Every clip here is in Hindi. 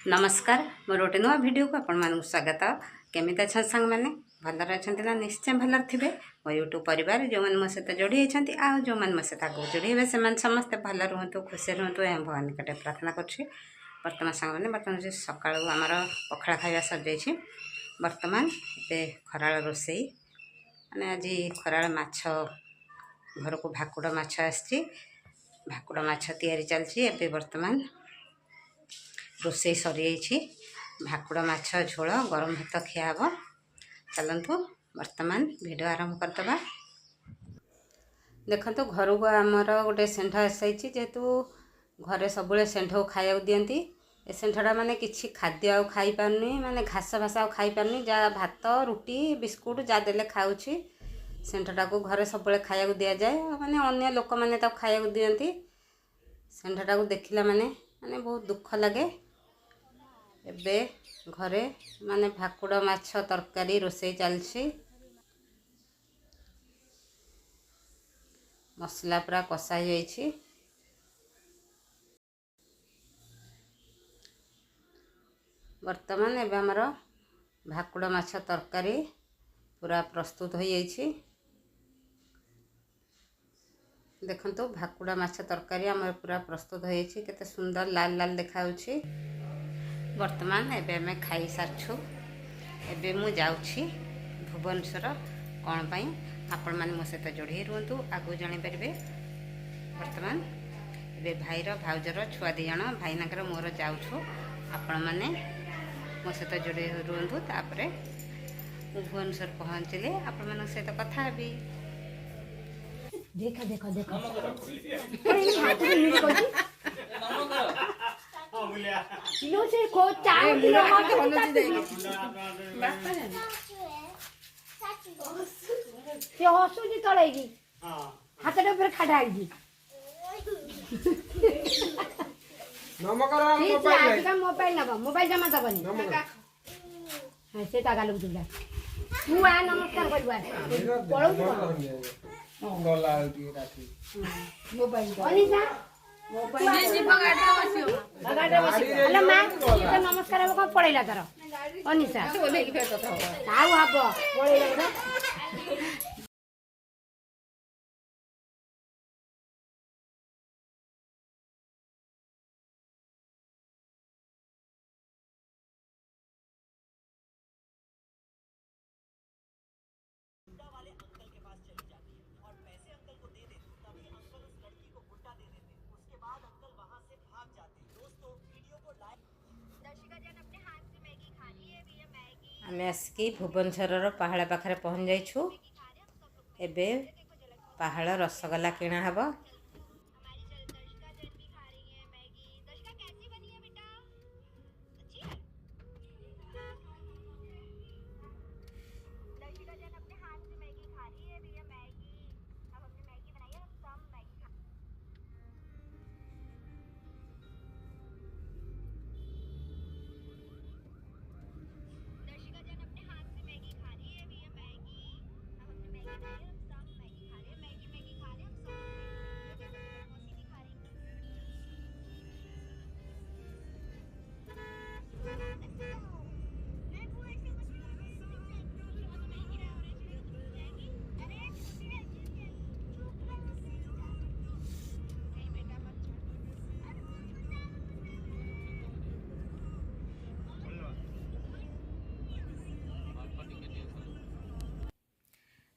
नमस्कार मोर गोटे नुआ भिडियो को आपण मानक स्वागत। केमी अच्छा सांग मैंने भलर अच्छा ना निश्चय भलर थे मो यूट्यूब परिवार जो मैंने मो सहित जोड़ी होती आ जो मैंने मो सहित आगे जोड़ी हे से समस्ते भल रुहतु खुशी रुहतु भगवान कटे प्रार्थना करुँच। बर्तमान सांग मैंने बर्तमान सका आमर पखाड़ा खाଇବା सर बर्तमान ए खरा रोसई मैंने आज खरा माछ घर को भाकुड़ माछ आसी भाकुड़ माछ तैयारी चलती बर्तमान रोसई सरी भाकुड़ माछ झोल गरम भात खियाब। चलतु बर्तमान वीडियो आरंभ करदे। देखो घर को आमर गोटे सेंठ आसाई जेहेतु घरे सब सेंठ को खाया दिंती ए सेंठटा माने किसी खाद्य आ खाई पारनी माने घास भास आ खाई पारनी जहाँ भात रुटी बिस्कुट जहाँ देले खाऊँची सेंठटा को घरे सब खाया दि जाए माने अन्य लोक मैंने खाया दिंती सेंठटा को देखला माने माने बहुत दुख लगे। एबे घरे माने भाकुड़ माछ तरकारी रोसई चलछि मसला पूरा कषा जाइछि। बर्तमान एबे हमर भाकुड़ माछ तरकारी पूरा प्रस्तुत हो जाइछि। देखंतु भाकुड़ माछ तरकारी हमर पूरा प्रस्तुत हो जाइछि केते सुंदर लाल लाल देखाउछि। बर्तमान एबे हमें खाई सारछु एबे मु जाउछि भुवनेश्वर कौन पाई आपण माने मो सहित जोड़ी रुहतु आगु जानी पारे। बर्तमान एबे भाईर भाउजर छुआ दी जण भाईनाकर मोर जाउछु आपण माने मो सहित जोड़ी रुहतु तापरे भुवनेश्वर पहुँचले आपण मान सहित कथा हेबी। देखा देखा देखा किलो से को 4 किलो से हसुजी तळेगी हातटे ऊपर खाडागी नमकर मोबाइल नबा मोबाइल जमा दबनी हां से ता गालू तुला तू आ नमस्कार करबा पळौ गला दिए राखी मोबाइल अनिसा मोबाइल जी बगाडे बसियो हेलो मां तो नमस्कार अब कोन पळैला तार अनिसा बोले कि फेर कथा हो आउ हबो पळैला आम आसिकी भुवनेश्वर पहाड़ पाखे पहुँच जाइछु। एबे पहाड़ रसगोल्ला किणा हब।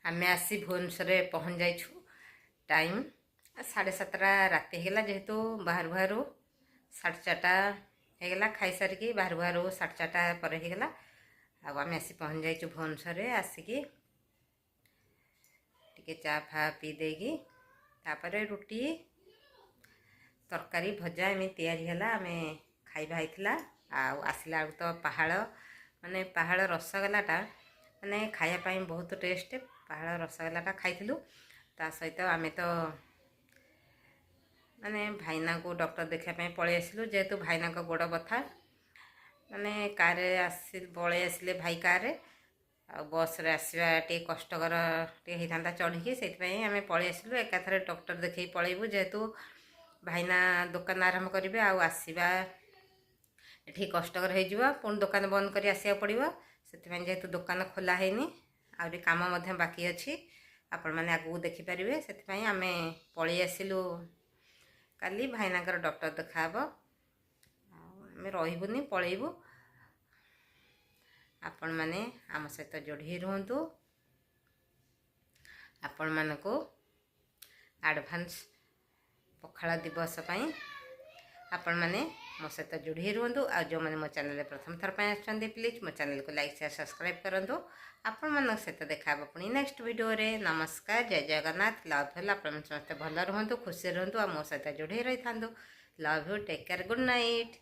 आम आसी भुवनेश्वर पहुँच जाइछु। टाइम 7:30 राति होगा जेहेतु बाहर बाहर 4:30 होगा खाई सारिकी बाहर बाहर 4:30 पर होगा आम आसी पहुँच जाइछु भुवनेश्वर। आसिकी टिके चा फा पी देगी तापर रुटी तरकारी भजा एम तैयारी है आम खाइबा होता। आसला तो पहाड़ माने पहाड़ रसगोल्लाटा माने खायापाई बहुत टेस्ट पहाड़ रसगोल्लाटा खाइलु। ता सहित आम तो माने भाईना को डॉक्टर देखापी पलि आसलु जेहेतु भाईना को गोड़ बथा माने कार आसी पलि आसिले भाई कार बस रे आसवा टे कष्टकर टे होता चढ़ी से आम पलि आसलु एकाथरे डॉक्टर देखी पलैबू जेहेतु भाईना दुकान आरंभ करेंगे आसवा ଏଠି କଷ୍ଟକର ହେଇଯିବ ପୁଣି ଦୋକାନ ବନ୍ଦ କରି ଆସିବାକୁ ପଡ଼ିବ ସେଥିପାଇଁ ଯେହେତୁ ଦୋକାନ ଖୋଲା ହେଇନି ଆହୁରି କାମ ମଧ୍ୟ ବାକି ଅଛି ଆପଣମାନେ ଆଗକୁ ଦେଖିପାରିବେ ସେଥିପାଇଁ ଆମେ ପଳେଇ ଆସିଲୁ କାଲି ଭାଇନାଙ୍କର ଡକ୍ଟର ଦେଖାହେବ ଆମେ ରହିବୁନି ପଳେଇବୁ ଆପଣମାନେ ଆମ ସହିତ ଯୋଡ଼ି ହେଇ ରୁହନ୍ତୁ ଆପଣମାନଙ୍କୁ ଆଡ଼ଭାନ୍ସ ପଖାଳ ଦିବସ ପାଇଁ ଆପଣମାନେ ମୋ ସହିତ ଯୋଡ଼ି ହେଇ ରୁହନ୍ତୁ ଆଉ ଯେଉଁମାନେ ମୋ ଚ୍ୟାନେଲରେ ପ୍ରଥମ ଥର ପାଇଁ ଆସୁଛନ୍ତି ପ୍ଲିଜ୍ ମୋ ଚ୍ୟାନେଲକୁ ଲାଇକ୍ ସେୟାର ସବସ୍କ୍ରାଇବ୍ କରନ୍ତୁ ଆପଣମାନଙ୍କ ସହିତ ଦେଖା ହେବ ପୁଣି ନେକ୍ସଟ ଭିଡ଼ିଓରେ ନମସ୍କାର ଜୟ ଜଗନ୍ନାଥ ଲଭ୍ ୟୁ ଆପଣମାନେ ସମସ୍ତେ ଭଲ ରୁହନ୍ତୁ ଖୁସିରେ ରୁହନ୍ତୁ ଆଉ ମୋ ସହିତ ଯୋଡ଼ି ହେଇ ରହିଥାନ୍ତୁ love you take care good night.